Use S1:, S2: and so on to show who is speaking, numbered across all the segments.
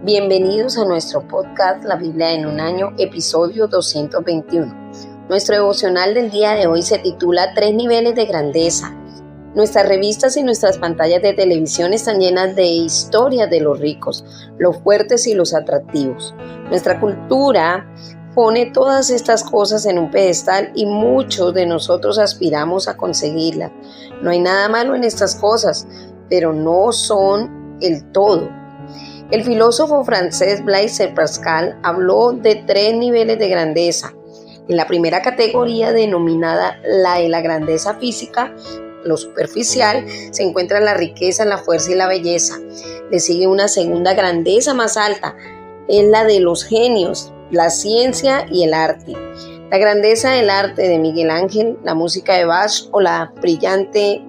S1: Bienvenidos a nuestro podcast La Biblia en un año, episodio 221. Nuestro devocional del día de hoy se titula 3 niveles de grandeza. Nuestras revistas y nuestras pantallas de televisión están llenas de historias de los ricos, los fuertes y los atractivos. Nuestra cultura pone todas estas cosas en un pedestal y muchos de nosotros aspiramos a conseguirlas. No hay nada malo en estas cosas, pero no son el todo. El filósofo francés Blaise Pascal habló de 3 niveles de grandeza. En la primera categoría, denominada la de la grandeza física, lo superficial, se encuentra la riqueza, la fuerza y la belleza. Le sigue una segunda grandeza más alta, es la de los genios, la ciencia y el arte. La grandeza del arte de Miguel Ángel, la música de Bach o la brillantez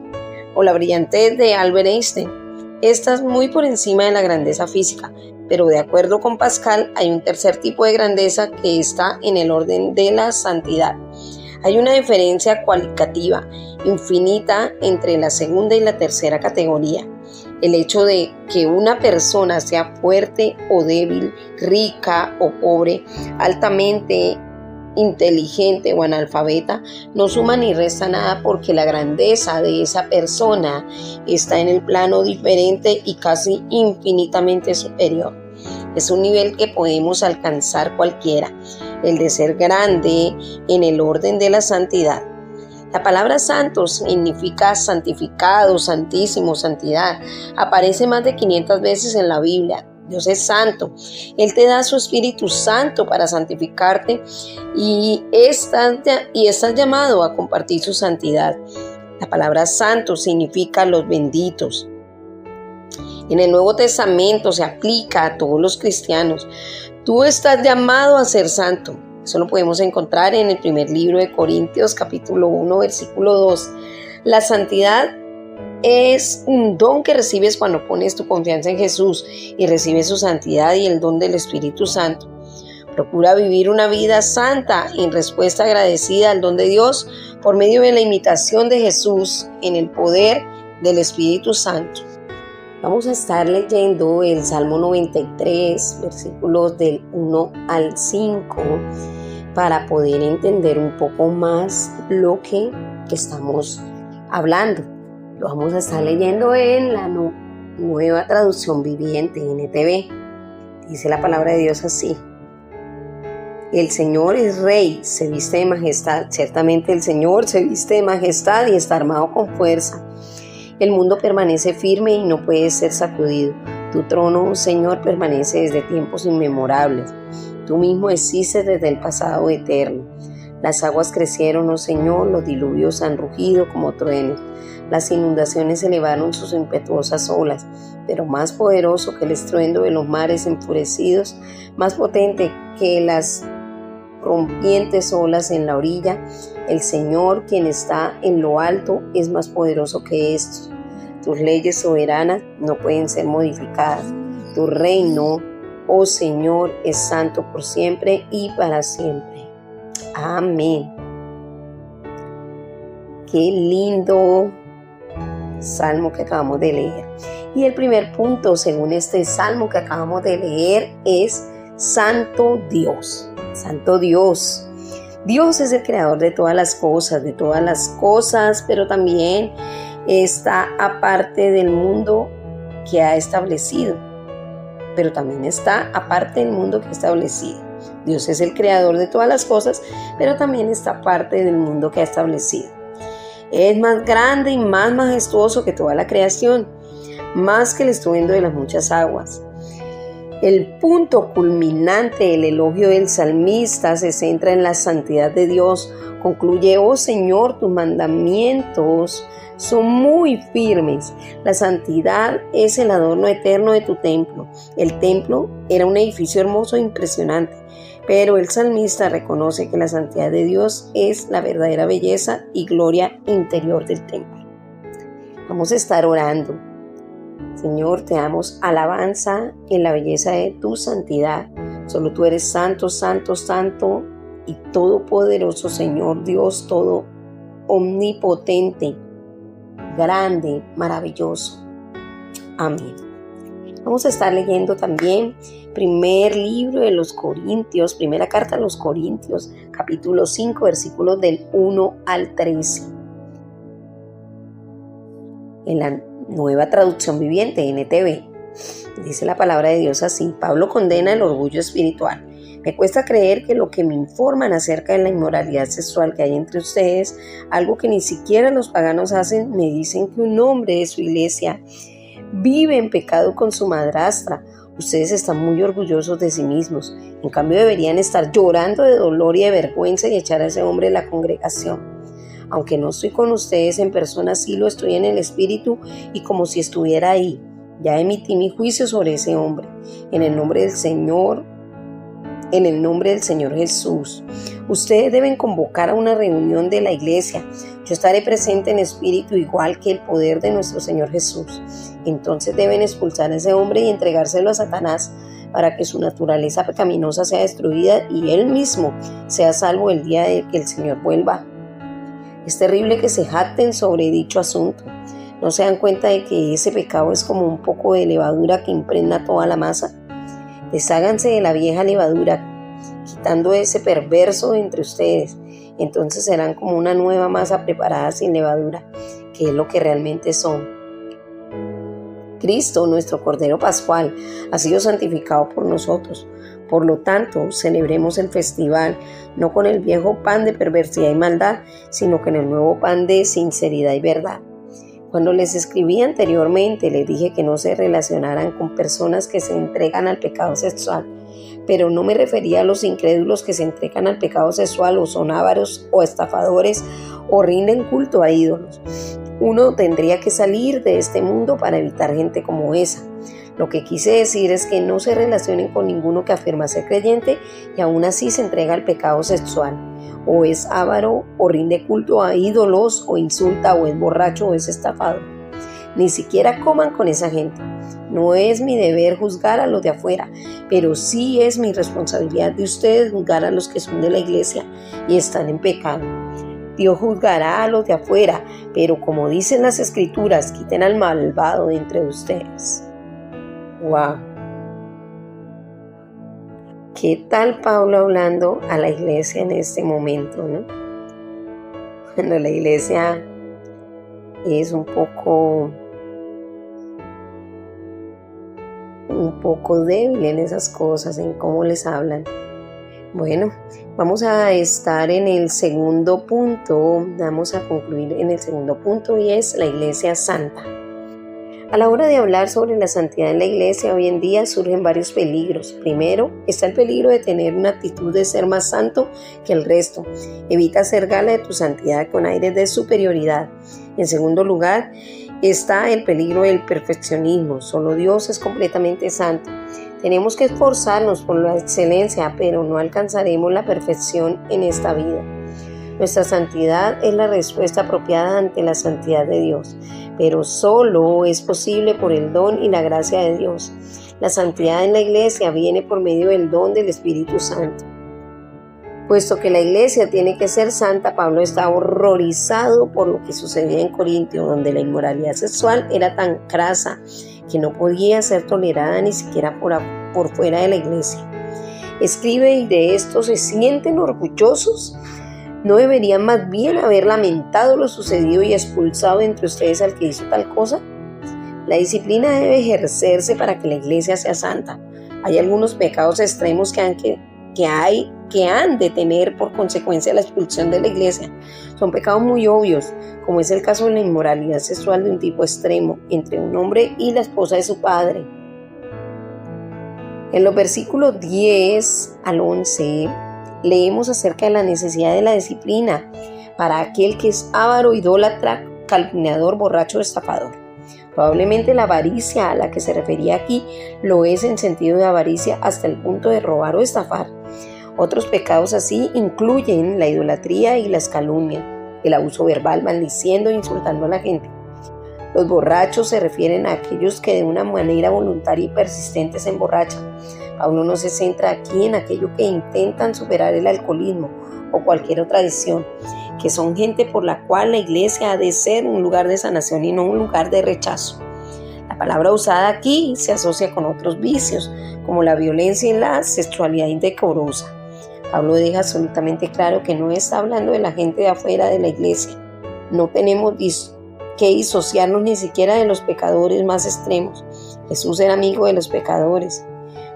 S1: de Albert Einstein. Esta es muy por encima de la grandeza física, pero de acuerdo con Pascal hay un tercer tipo de grandeza que está en el orden de la santidad. Hay una diferencia cualitativa infinita entre la segunda y la tercera categoría. El hecho de que una persona sea fuerte o débil, rica o pobre, altamente inteligente o analfabeta, no suma ni resta nada, porque la grandeza de esa persona está en el plano diferente y casi infinitamente superior. Es un nivel que podemos alcanzar cualquiera, el de ser grande en el orden de la santidad. La palabra santo significa santificado, santísimo, santidad. Aparece más de 500 veces en la Biblia. Dios es santo. Él te da su Espíritu Santo para santificarte y estás llamado a compartir su santidad. La palabra santo significa los benditos. En el Nuevo Testamento se aplica a todos los cristianos. Tú estás llamado a ser santo. Eso lo podemos encontrar en el primer libro de Corintios, capítulo 1, versículo 2. La santidad es un don que recibes cuando pones tu confianza en Jesús y recibes su santidad y el don del Espíritu Santo. Procura vivir una vida santa en respuesta agradecida al don de Dios por medio de la imitación de Jesús en el poder del Espíritu Santo. Vamos a estar leyendo el Salmo 93, versículos del 1 al 5, para poder entender un poco más lo que estamos hablando. Lo vamos a estar leyendo en la nueva traducción viviente, NTV. Dice la palabra de Dios así: el Señor es Rey, se viste de majestad. Ciertamente el Señor se viste de majestad y está armado con fuerza. El mundo permanece firme y no puede ser sacudido. Tu trono, Señor, permanece desde tiempos inmemorables. Tú mismo existes desde el pasado eterno. Las aguas crecieron, oh Señor, los diluvios han rugido como truenos. Las inundaciones elevaron sus impetuosas olas, pero más poderoso que el estruendo de los mares enfurecidos, más potente que las rompientes olas en la orilla, el Señor, quien está en lo alto, es más poderoso que estos. Tus leyes soberanas no pueden ser modificadas. Tu reino, oh Señor, es santo por siempre y para siempre. Amén. Qué lindo salmo que acabamos de leer. Y el primer punto, según este salmo que acabamos de leer, es Santo Dios. Santo Dios. Dios es el creador de todas las cosas, pero también está aparte del mundo que ha establecido. Dios es el creador de todas las cosas, pero también está aparte del mundo que ha establecido. Es más grande y más majestuoso que toda la creación, más que el estruendo de las muchas aguas. El punto culminante del elogio del salmista se centra en la santidad de Dios. Concluye: oh Señor, tus mandamientos son muy firmes. La santidad es el adorno eterno de tu templo. El templo era un edificio hermoso e impresionante, pero el salmista reconoce que la santidad de Dios es la verdadera belleza y gloria interior del templo. Vamos a estar orando. Señor, te damos alabanza en la belleza de tu santidad. Solo tú eres santo, santo, santo y todopoderoso, Señor Dios, todo omnipotente, grande, maravilloso. Amén. Vamos a estar leyendo también primer libro de los Corintios, primera carta a los Corintios, capítulo 5, versículos del 1 al 13. En la Nueva Traducción Viviente, NTV, dice la palabra de Dios así: Pablo condena el orgullo espiritual. Me cuesta creer que lo que me informan acerca de la inmoralidad sexual que hay entre ustedes, algo que ni siquiera los paganos hacen, me dicen que un hombre de su iglesia vive en pecado con su madrastra. Ustedes están muy orgullosos de sí mismos. En cambio deberían estar llorando de dolor y de vergüenza y echar a ese hombre de la congregación. Aunque no estoy con ustedes en persona, sí lo estoy en el espíritu y como si estuviera ahí. Ya emití mi juicio sobre ese hombre. En el nombre del Señor Jesús. Ustedes deben convocar a una reunión de la iglesia. Yo estaré presente en espíritu igual que el poder de nuestro Señor Jesús. Entonces deben expulsar a ese hombre y entregárselo a Satanás para que su naturaleza pecaminosa sea destruida y él mismo sea salvo el día de que el Señor vuelva. Es terrible que se jacten sobre dicho asunto. ¿No se dan cuenta de que ese pecado es como un poco de levadura que impregna toda la masa? Desháganse de la vieja levadura, quitando ese perverso entre ustedes. Entonces serán como una nueva masa preparada sin levadura, que es lo que realmente son. Cristo, nuestro Cordero Pascual, ha sido santificado por nosotros. Por lo tanto, celebremos el festival, no con el viejo pan de perversidad y maldad, sino con el nuevo pan de sinceridad y verdad. Cuando les escribí anteriormente, les dije que no se relacionaran con personas que se entregan al pecado sexual, pero no me refería a los incrédulos que se entregan al pecado sexual o son ávaros o estafadores o rinden culto a ídolos. Uno tendría que salir de este mundo para evitar gente como esa. Lo que quise decir es que no se relacionen con ninguno que afirma ser creyente y aún así se entrega al pecado sexual. O es avaro, o rinde culto a ídolos, o insulta, o es borracho, o es estafador. Ni siquiera coman con esa gente. No es mi deber juzgar a los de afuera, pero sí es mi responsabilidad de ustedes juzgar a los que son de la iglesia y están en pecado. Dios juzgará a los de afuera, pero como dicen las Escrituras, quiten al malvado de entre ustedes. ¡Wow! ¿Qué tal Pablo hablando a la iglesia en este momento, no? Bueno, la iglesia es un poco débil en esas cosas, en cómo les hablan. Bueno, vamos a estar en el segundo punto, vamos a concluir en el segundo punto y es la iglesia santa. A la hora de hablar sobre la santidad en la iglesia, hoy en día surgen varios peligros. Primero, está el peligro de tener una actitud de ser más santo que el resto. Evita hacer gala de tu santidad con aires de superioridad. En segundo lugar, está el peligro del perfeccionismo. Solo Dios es completamente santo. Tenemos que esforzarnos por la excelencia, pero no alcanzaremos la perfección en esta vida. Nuestra santidad es la respuesta apropiada ante la santidad de Dios, pero solo es posible por el don y la gracia de Dios. La santidad en la iglesia viene por medio del don del Espíritu Santo. Puesto que la iglesia tiene que ser santa, Pablo está horrorizado por lo que sucedía en Corintio, donde la inmoralidad sexual era tan crasa que no podía ser tolerada ni siquiera por fuera de la iglesia. Escribe: y de esto se sienten orgullosos. ¿No deberían más bien haber lamentado lo sucedido y expulsado entre ustedes al que hizo tal cosa? La disciplina debe ejercerse para que la iglesia sea santa. Hay algunos pecados extremos que han de tener por consecuencia la expulsión de la iglesia. Son pecados muy obvios, como es el caso de la inmoralidad sexual de un tipo extremo entre un hombre y la esposa de su padre. En los versículos 10 al 11 leemos acerca de la necesidad de la disciplina para aquel que es avaro, idólatra, calumniador, borracho o estafador. Probablemente la avaricia a la que se refería aquí lo es en sentido de avaricia hasta el punto de robar o estafar. Otros pecados así incluyen la idolatría y las calumnias, el abuso verbal, maldiciendo e insultando a la gente. Los borrachos se refieren a aquellos que de una manera voluntaria y persistente se emborrachan. Pablo no se centra aquí en aquello que intentan superar el alcoholismo o cualquier otra adicción, que son gente por la cual la iglesia ha de ser un lugar de sanación y no un lugar de rechazo. La palabra usada aquí se asocia con otros vicios, como la violencia y la sexualidad indecorosa. Pablo deja absolutamente claro que no está hablando de la gente de afuera de la iglesia. No tenemos que disociarnos ni siquiera de los pecadores más extremos. Jesús era amigo de los pecadores,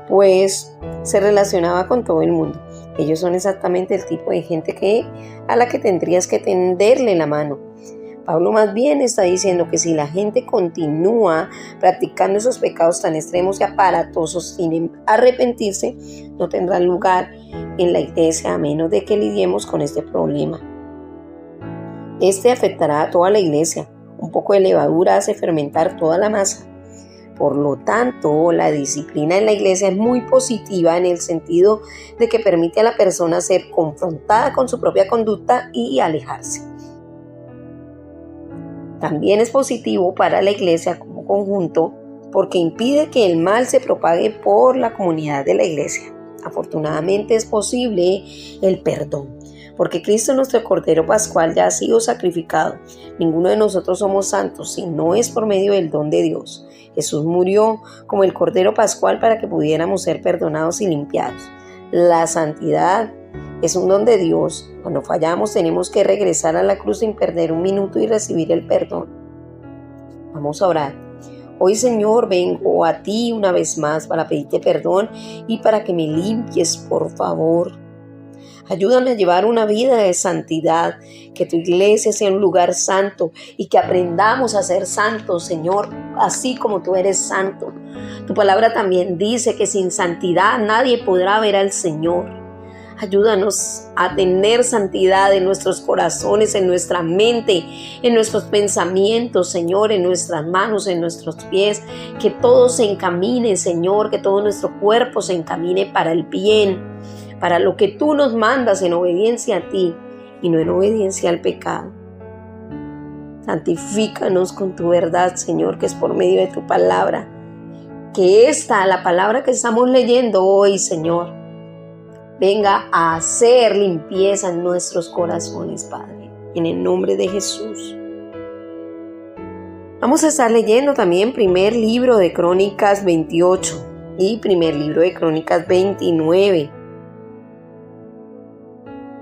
S1: pues se relacionaba con todo el mundo. Ellos son exactamente el tipo de gente a la que tendrías que tenderle la mano. Pablo más bien está diciendo que si la gente continúa practicando esos pecados tan extremos y aparatosos sin arrepentirse, no tendrán lugar en la iglesia a menos de que lidiemos con este problema. Este afectará a toda la iglesia. Un poco de levadura hace fermentar toda la masa. Por lo tanto, la disciplina en la iglesia es muy positiva en el sentido de que permite a la persona ser confrontada con su propia conducta y alejarse. También es positivo para la iglesia como conjunto porque impide que el mal se propague por la comunidad de la iglesia. Afortunadamente es posible el perdón, porque Cristo nuestro Cordero Pascual ya ha sido sacrificado. Ninguno de nosotros somos santos si no es por medio del don de Dios. Jesús murió como el Cordero Pascual para que pudiéramos ser perdonados y limpiados. La santidad es un don de Dios. Cuando fallamos tenemos que regresar a la cruz sin perder un minuto y recibir el perdón. Vamos a orar. Hoy, Señor, vengo a ti una vez más para pedirte perdón y para que me limpies, por favor. Ayúdame a llevar una vida de santidad, que tu iglesia sea un lugar santo y que aprendamos a ser santos, Señor, así como tú eres santo. Tu palabra también dice que sin santidad nadie podrá ver al Señor. Ayúdanos a tener santidad en nuestros corazones, en nuestra mente, en nuestros pensamientos, Señor, en nuestras manos, en nuestros pies. Que todo se encamine, Señor, que todo nuestro cuerpo se encamine para el bien, para lo que tú nos mandas en obediencia a ti y no en obediencia al pecado. Santifícanos con tu verdad, Señor, que es por medio de tu palabra. Que la palabra que estamos leyendo hoy, Señor, venga a hacer limpieza en nuestros corazones, Padre, en el nombre de Jesús. Vamos a estar leyendo también primer libro de Crónicas 28 y primer libro de Crónicas 29.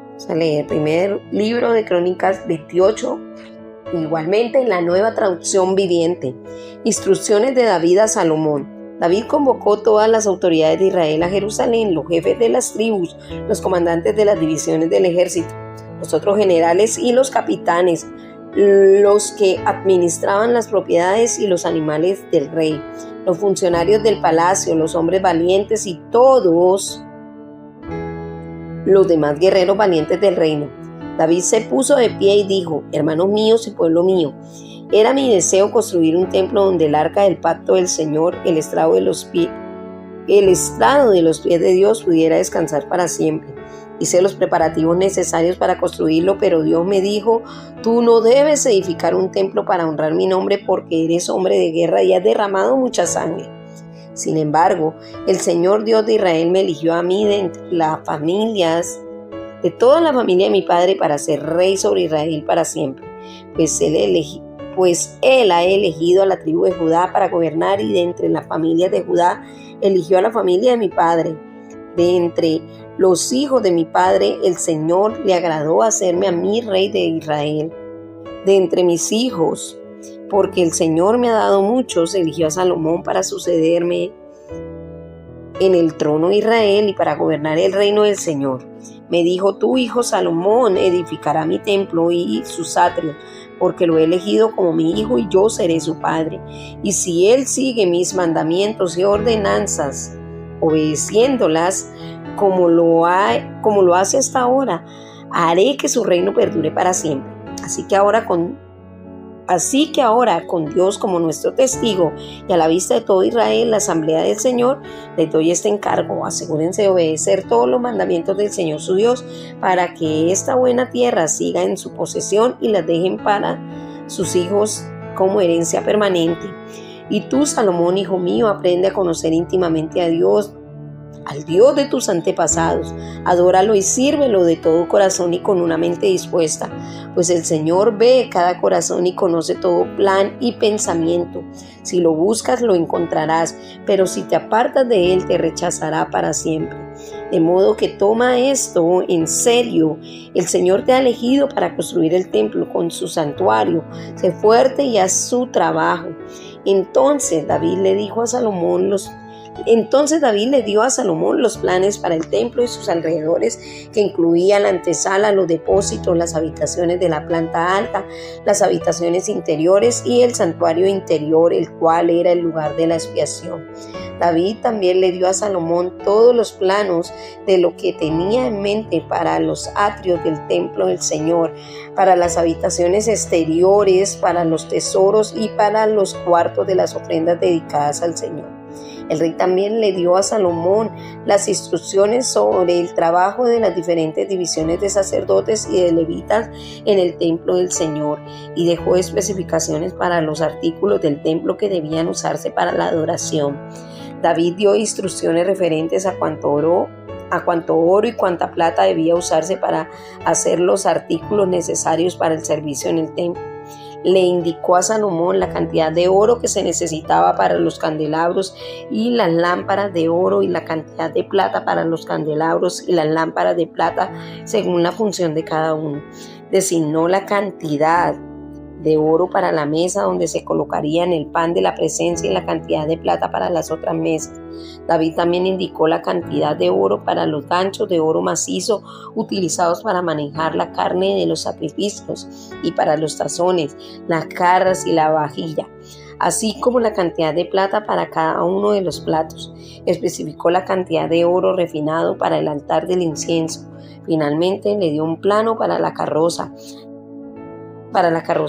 S1: Vamos a leer primer libro de Crónicas 28, igualmente en la Nueva Traducción Viviente. Instrucciones de David a Salomón. David convocó todas las autoridades de Israel a Jerusalén, los jefes de las tribus, los comandantes de las divisiones del ejército, los otros generales y los capitanes, los que administraban las propiedades y los animales del rey, los funcionarios del palacio, los hombres valientes y todos los demás guerreros valientes del reino. David se puso de pie y dijo: hermanos míos y pueblo mío, era mi deseo construir un templo donde el arca del pacto del Señor, el estrado de los pies de Dios pudiera descansar para siempre. Hice los preparativos necesarios para construirlo, pero Dios me dijo: tú no debes edificar un templo para honrar mi nombre porque eres hombre de guerra y has derramado mucha sangre. Sin embargo, el Señor Dios de Israel me eligió a mí de entre de toda la familia de mi padre para ser rey sobre Israel para siempre, pues Él ha elegido a la tribu de Judá para gobernar, y de entre las familias de Judá eligió a la familia de mi padre. De entre los hijos de mi padre, el Señor le agradó hacerme a mí rey de Israel. De entre mis hijos, porque el Señor me ha dado muchos, eligió a Salomón para sucederme en el trono de Israel y para gobernar el reino del Señor. Me dijo: tu hijo Salomón edificará mi templo y sus atrios, porque lo he elegido como mi hijo y yo seré su padre. Y si él sigue mis mandamientos y ordenanzas, obedeciéndolas como lo hace hasta ahora, haré que su reino perdure para siempre. Así que ahora con Dios como nuestro testigo y a la vista de todo Israel, la asamblea del Señor, les doy este encargo: asegúrense de obedecer todos los mandamientos del Señor su Dios, para que esta buena tierra siga en su posesión y las dejen para sus hijos como herencia permanente. Y tú, Salomón, hijo mío, aprende a conocer íntimamente a Dios, al Dios de tus antepasados. Adóralo y sírvelo de todo corazón y con una mente dispuesta, pues el Señor ve cada corazón y conoce todo plan y pensamiento. Si lo buscas, lo encontrarás, pero si te apartas de él, te rechazará para siempre. De modo que toma esto en serio. El Señor te ha elegido para construir el templo con su santuario. Sé fuerte y haz su trabajo. Entonces David le dio a Salomón los planes para el templo y sus alrededores, que incluían la antesala, los depósitos, las habitaciones de la planta alta, las habitaciones interiores y el santuario interior, el cual era el lugar de la expiación. David también le dio a Salomón todos los planos de lo que tenía en mente para los atrios del templo del Señor, para las habitaciones exteriores, para los tesoros y para los cuartos de las ofrendas dedicadas al Señor. El rey también le dio a Salomón las instrucciones sobre el trabajo de las diferentes divisiones de sacerdotes y de levitas en el templo del Señor, y dejó especificaciones para los artículos del templo que debían usarse para la adoración. David dio instrucciones referentes a cuánto oro y cuánta plata debía usarse para hacer los artículos necesarios para el servicio en el templo. Le indicó a Salomón la cantidad de oro que se necesitaba para los candelabros y las lámparas de oro, y la cantidad de plata para los candelabros y las lámparas de plata según la función de cada uno. Designó la cantidad de oro para la mesa donde se colocarían el pan de la presencia y la cantidad de plata para las otras mesas. David también indicó la cantidad de oro para los ganchos de oro macizo utilizados para manejar la carne de los sacrificios, y para los tazones, las jarras y la vajilla, así como la cantidad de plata para cada uno de los platos. Especificó la cantidad de oro refinado para el altar del incienso. Finalmente le dio un plano para la carroza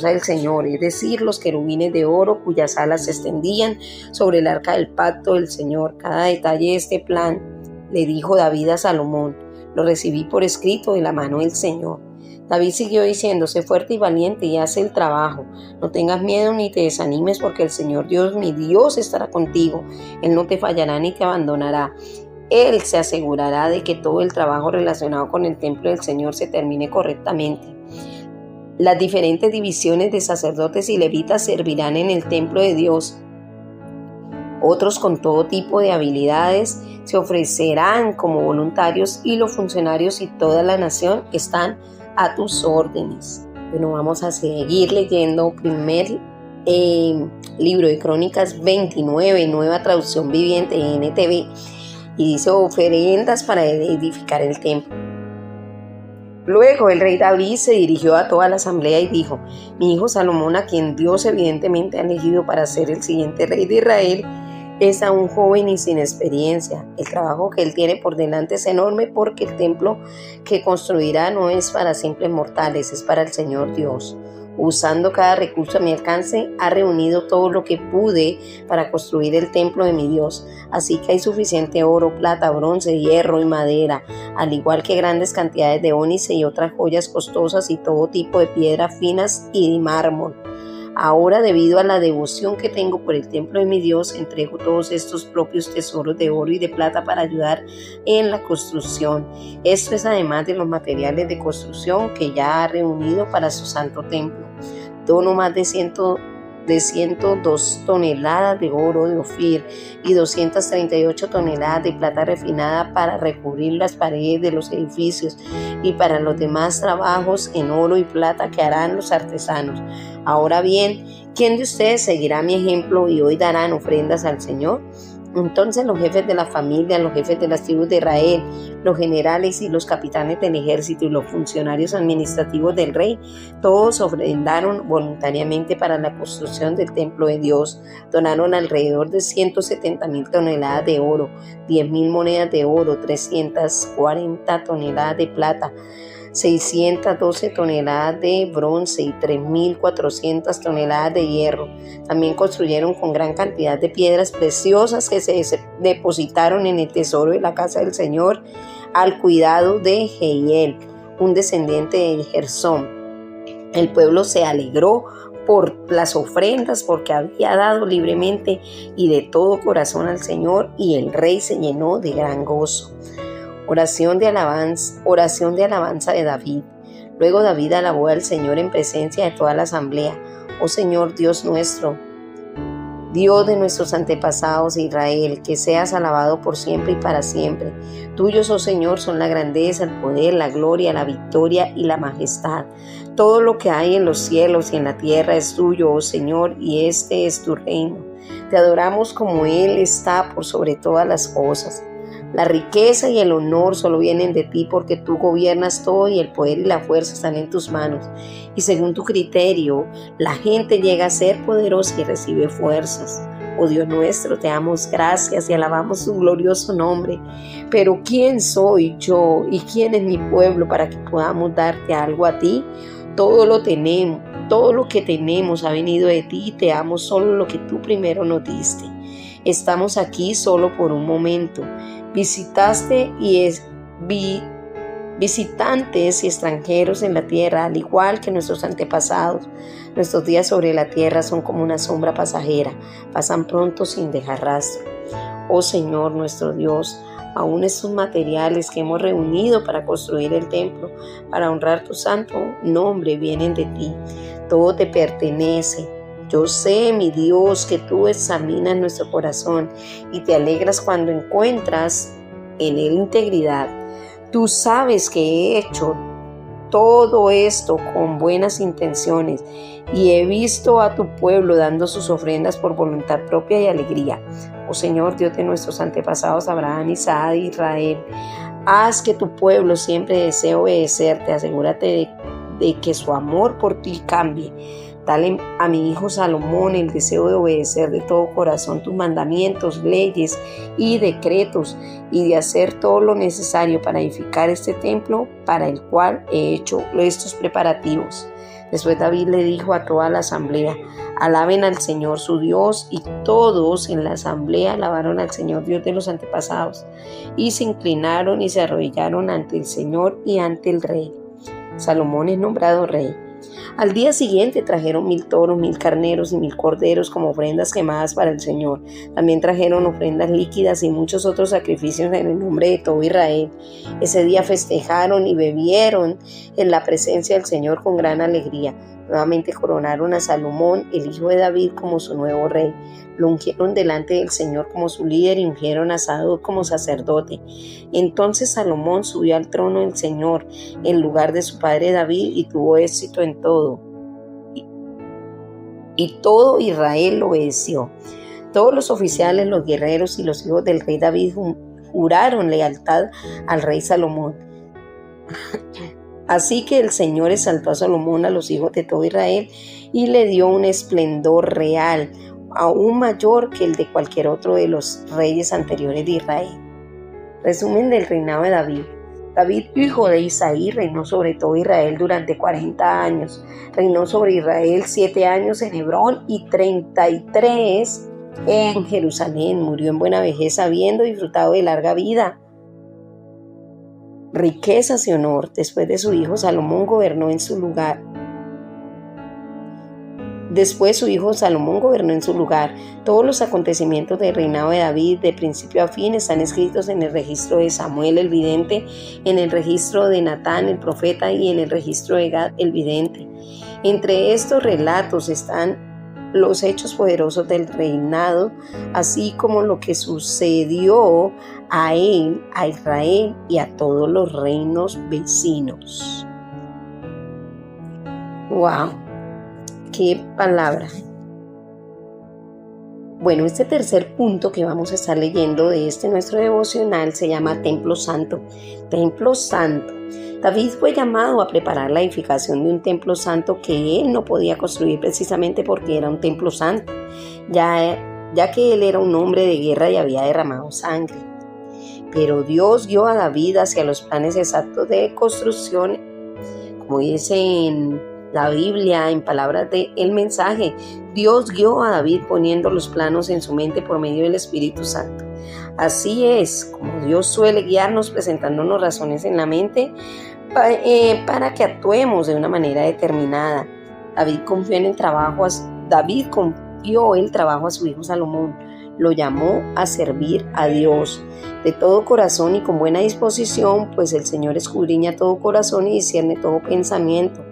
S1: del Señor, es decir, los querubines de oro cuyas alas se extendían sobre el arca del pacto del Señor. Cada detalle de este plan, le dijo David a Salomón, lo recibí por escrito de la mano del Señor. David siguió diciendo: sé fuerte y valiente y haz el trabajo. No tengas miedo ni te desanimes, porque el Señor Dios, mi Dios, estará contigo. Él no te fallará ni te abandonará. Él se asegurará de que todo el trabajo relacionado con el templo del Señor se termine correctamente. Las diferentes divisiones de sacerdotes y levitas servirán en el templo de Dios. Otros con todo tipo de habilidades se ofrecerán como voluntarios, y los funcionarios y toda la nación están a tus órdenes. Bueno, vamos a seguir leyendo primer libro de Crónicas 29, nueva traducción viviente NTV, y dice: ofrendas para edificar el templo. Luego el rey David se dirigió a toda la asamblea y dijo: mi hijo Salomón, a quien Dios evidentemente ha elegido para ser el siguiente rey de Israel, es aún joven y sin experiencia. El trabajo que él tiene por delante es enorme, porque el templo que construirá no es para simples mortales, es para el Señor Dios. Usando cada recurso a mi alcance, ha reunido todo lo que pude para construir el templo de mi Dios. Así que hay suficiente oro, plata, bronce, hierro y madera, al igual que grandes cantidades de ónice y otras joyas costosas, y todo tipo de piedras finas y de mármol. Ahora, debido a la devoción que tengo por el templo de mi Dios, entrego todos estos propios tesoros de oro y de plata para ayudar en la construcción. Esto es además de los materiales de construcción que ya ha reunido para su santo templo. Dono más de 102 toneladas de oro de Ofir y 238 toneladas de plata refinada para recubrir las paredes de los edificios y para los demás trabajos en oro y plata que harán los artesanos. Ahora bien, ¿quién de ustedes seguirá mi ejemplo y hoy darán ofrendas al Señor? Entonces los jefes de la familia, los jefes de las tribus de Israel, los generales y los capitanes del ejército y los funcionarios administrativos del rey, todos ofrendaron voluntariamente para la construcción del templo de Dios. Donaron alrededor de 170,000 toneladas de oro, 10,000 monedas de oro, 340 toneladas de plata, 612 toneladas de bronce y 3,400 toneladas de hierro. También construyeron con gran cantidad de piedras preciosas que se depositaron en el tesoro de la casa del Señor, al cuidado de Jehiel, un descendiente de Gersón. El pueblo se alegró por las ofrendas, porque había dado libremente y de todo corazón al Señor, y el rey se llenó de gran gozo. Oración de alabanza de David. Luego David alabó al Señor en presencia de toda la asamblea. Oh Señor, Dios nuestro, Dios de nuestros antepasados Israel, que seas alabado por siempre y para siempre. Tuyos, oh Señor, son la grandeza, el poder, la gloria, la victoria y la majestad. Todo lo que hay en los cielos y en la tierra es tuyo, oh Señor, y este es tu reino. Te adoramos como Él está por sobre todas las cosas. La riqueza y el honor solo vienen de ti, porque tú gobiernas todo y el poder y la fuerza están en tus manos. Y según tu criterio, la gente llega a ser poderosa y recibe fuerzas. Oh Dios nuestro, te damos gracias y alabamos tu glorioso nombre. Pero ¿quién soy yo y quién es mi pueblo para que podamos darte algo a ti? Todo lo que tenemos ha venido de ti y te damos solo lo que tú primero nos diste. Estamos aquí solo por un momento. Visitantes y extranjeros en la tierra, al igual que nuestros antepasados. Nuestros días sobre la tierra son como una sombra pasajera, pasan pronto sin dejar rastro. Oh Señor nuestro Dios, aún estos materiales que hemos reunido para construir el templo, para honrar tu santo nombre, vienen de ti. Todo te pertenece. Yo sé, mi Dios, que tú examinas nuestro corazón y te alegras cuando encuentras en él integridad. Tú sabes que he hecho todo esto con buenas intenciones y he visto a tu pueblo dando sus ofrendas por voluntad propia y alegría. Oh Señor, Dios de nuestros antepasados Abraham, Isaac e Israel, haz que tu pueblo siempre desee obedecerte. Asegúrate de que su amor por ti cambie. Dale a mi hijo Salomón el deseo de obedecer de todo corazón tus mandamientos, leyes y decretos, y de hacer todo lo necesario para edificar este templo para el cual he hecho estos preparativos. Después David le dijo a toda la asamblea: alaben al Señor su Dios, y todos en la asamblea alabaron al Señor Dios de los antepasados, y se inclinaron y se arrodillaron ante el Señor y ante el rey. Salomón es nombrado rey. Al día siguiente trajeron 1000 toros, 1000 carneros y 1000 corderos como ofrendas quemadas para el Señor. También trajeron ofrendas líquidas y muchos otros sacrificios en el nombre de todo Israel. Ese día festejaron y bebieron en la presencia del Señor con gran alegría. Nuevamente coronaron a Salomón, el hijo de David, como su nuevo rey. Lo ungieron delante del Señor como su líder y ungieron a Sadoc como sacerdote. Entonces Salomón subió al trono del Señor en lugar de su padre David y tuvo éxito en todo. Y todo Israel lo obedeció. Todos los oficiales, los guerreros y los hijos del rey David juraron lealtad al rey Salomón. Así que el Señor exaltó a Salomón, a los hijos de todo Israel, y le dio un esplendor real, aún mayor que el de cualquier otro de los reyes anteriores de Israel. Resumen del reinado de David. David, hijo de Isaí, reinó sobre todo Israel durante 40 años. Reinó sobre Israel 7 años en Hebrón y 33 en Jerusalén. Murió en buena vejez, habiendo disfrutado de larga vida, riquezas y honor. Después de su hijo Salomón gobernó en su lugar. Todos los acontecimientos del reinado de David, de principio a fin, están escritos en el registro de Samuel el vidente, en el registro de Natán el profeta y en el registro de Gad el vidente. Entre estos relatos están los hechos poderosos del reinado, así como lo que sucedió a él, a Israel y a todos los reinos vecinos. ¡Wow! ¡Qué palabra! Bueno, este tercer punto que vamos a estar leyendo de nuestro devocional se llama Templo Santo. Templo Santo. David fue llamado a preparar la edificación de un templo santo que él no podía construir precisamente porque era un templo santo, ya que él era un hombre de guerra y había derramado sangre. Pero Dios guió a David hacia los planes exactos de construcción, como dice en la Biblia, en palabras de El Mensaje. Dios guió a David poniendo los planos en su mente por medio del Espíritu Santo. Así es como Dios suele guiarnos, presentándonos razones en la mente para que actuemos de una manera determinada. David confió el trabajo a su hijo Salomón. Lo llamó a servir a Dios de todo corazón y con buena disposición, pues el Señor escudriña todo corazón y discierne todo pensamiento.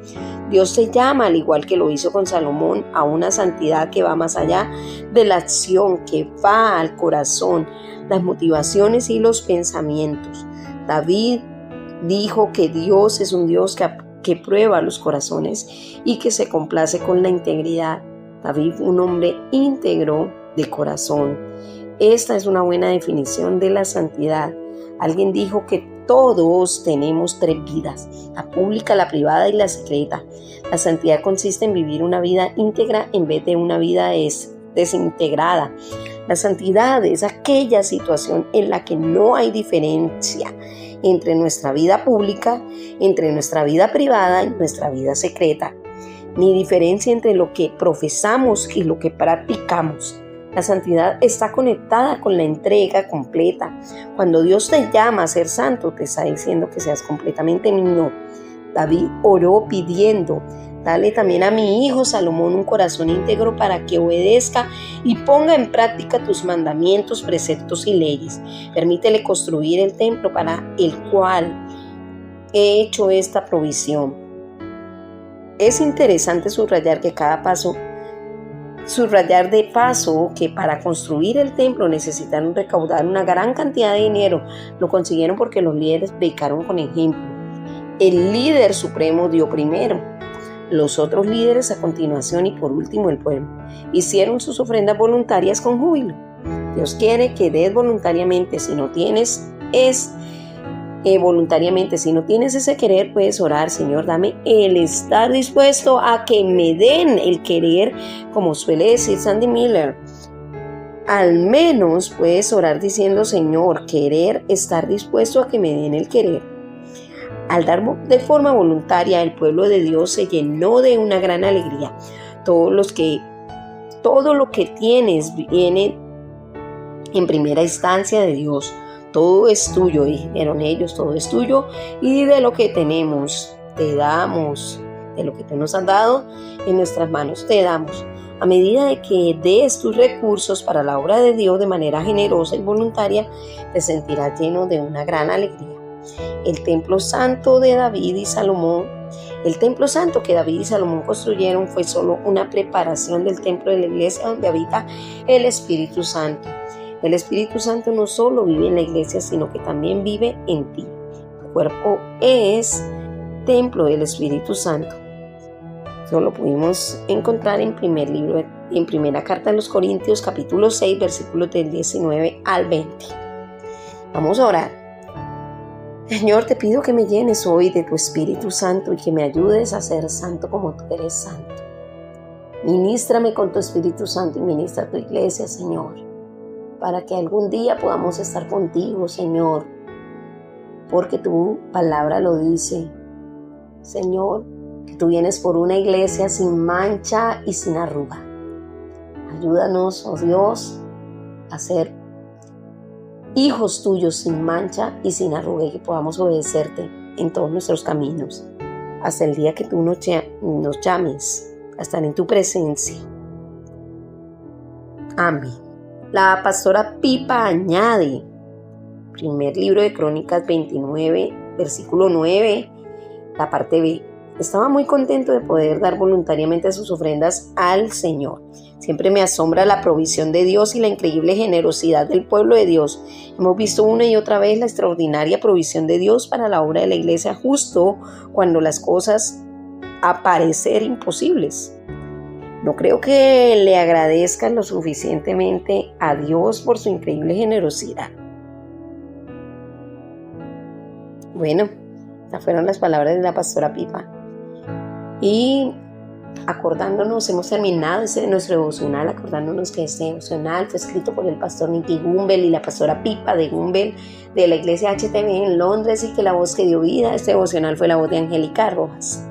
S1: Dios te llama, al igual que lo hizo con Salomón, a una santidad que va más allá de la acción, que va al corazón, las motivaciones y los pensamientos. David dijo que Dios es un Dios que prueba los corazones y que se complace con la integridad. David, un hombre íntegro de corazón. Esta es una buena definición de la santidad. Alguien dijo que todos tenemos 3 vidas, la pública, la privada y la secreta. La santidad consiste en vivir una vida íntegra en vez de una vida desintegrada. La santidad es aquella situación en la que no hay diferencia entre nuestra vida pública, entre nuestra vida privada y nuestra vida secreta, ni diferencia entre lo que profesamos y lo que practicamos. La santidad está conectada con la entrega completa. Cuando Dios te llama a ser santo, te está diciendo que seas completamente mío. David oró pidiendo: dale también a mi hijo Salomón un corazón íntegro para que obedezca y ponga en práctica tus mandamientos, preceptos y leyes. Permítele construir el templo para el cual he hecho esta provisión. Es interesante subrayar de paso que para construir el templo necesitaron recaudar una gran cantidad de dinero. Lo consiguieron porque los líderes predicaron con ejemplo. El líder supremo dio primero, los otros líderes a continuación y por último el pueblo. Hicieron sus ofrendas voluntarias con júbilo. Dios quiere que des voluntariamente. Si no tienes ese querer, puedes orar: Señor, dame el estar dispuesto a que me den el querer, como suele decir Sandy Miller. Al menos puedes orar diciendo: Señor, querer, estar dispuesto a que me den el querer. Al dar de forma voluntaria, el pueblo de Dios se llenó de una gran alegría. Todo lo que tienes viene en primera instancia de Dios. Todo es tuyo, dijeron ellos, todo es tuyo, y de lo que tenemos te damos, de lo que tú nos has dado en nuestras manos te damos. A medida de que des tus recursos para la obra de Dios de manera generosa y voluntaria, te sentirás lleno de una gran alegría. El templo santo que David y Salomón construyeron fue solo una preparación del templo de la iglesia donde habita el Espíritu Santo. El Espíritu Santo no solo vive en la iglesia, sino que también vive en ti. Tu cuerpo es templo del Espíritu Santo. Eso lo pudimos encontrar en primera carta de los Corintios, capítulo 6, versículos del 19 al 20. Vamos a orar. Señor, te pido que me llenes hoy de tu Espíritu Santo y que me ayudes a ser santo como tú eres santo. Ministrame con tu Espíritu Santo y ministra tu iglesia, Señor, para que algún día podamos estar contigo, Señor, porque tu palabra lo dice, Señor, que tú vienes por una iglesia sin mancha y sin arruga. Ayúdanos, oh Dios, a ser hijos tuyos sin mancha y sin arruga, y que podamos obedecerte en todos nuestros caminos, hasta el día que tú nos llames a estar en tu presencia. Amén. La pastora Pipa añade, primer libro de Crónicas 29, versículo 9, la parte B. Estaba muy contento de poder dar voluntariamente sus ofrendas al Señor. Siempre me asombra la provisión de Dios y la increíble generosidad del pueblo de Dios. Hemos visto una y otra vez la extraordinaria provisión de Dios para la obra de la iglesia justo cuando las cosas aparecen imposibles. No creo que le agradezcan lo suficientemente a Dios por su increíble generosidad. Bueno, estas fueron las palabras de la pastora Pipa. Y acordándonos, hemos terminado nuestro devocional, acordándonos que este devocional fue escrito por el pastor Nicky Gumbel y la pastora Pipa de Gumbel de la iglesia HTV en Londres, y que la voz que dio vida a este devocional fue la voz de Angélica Rojas.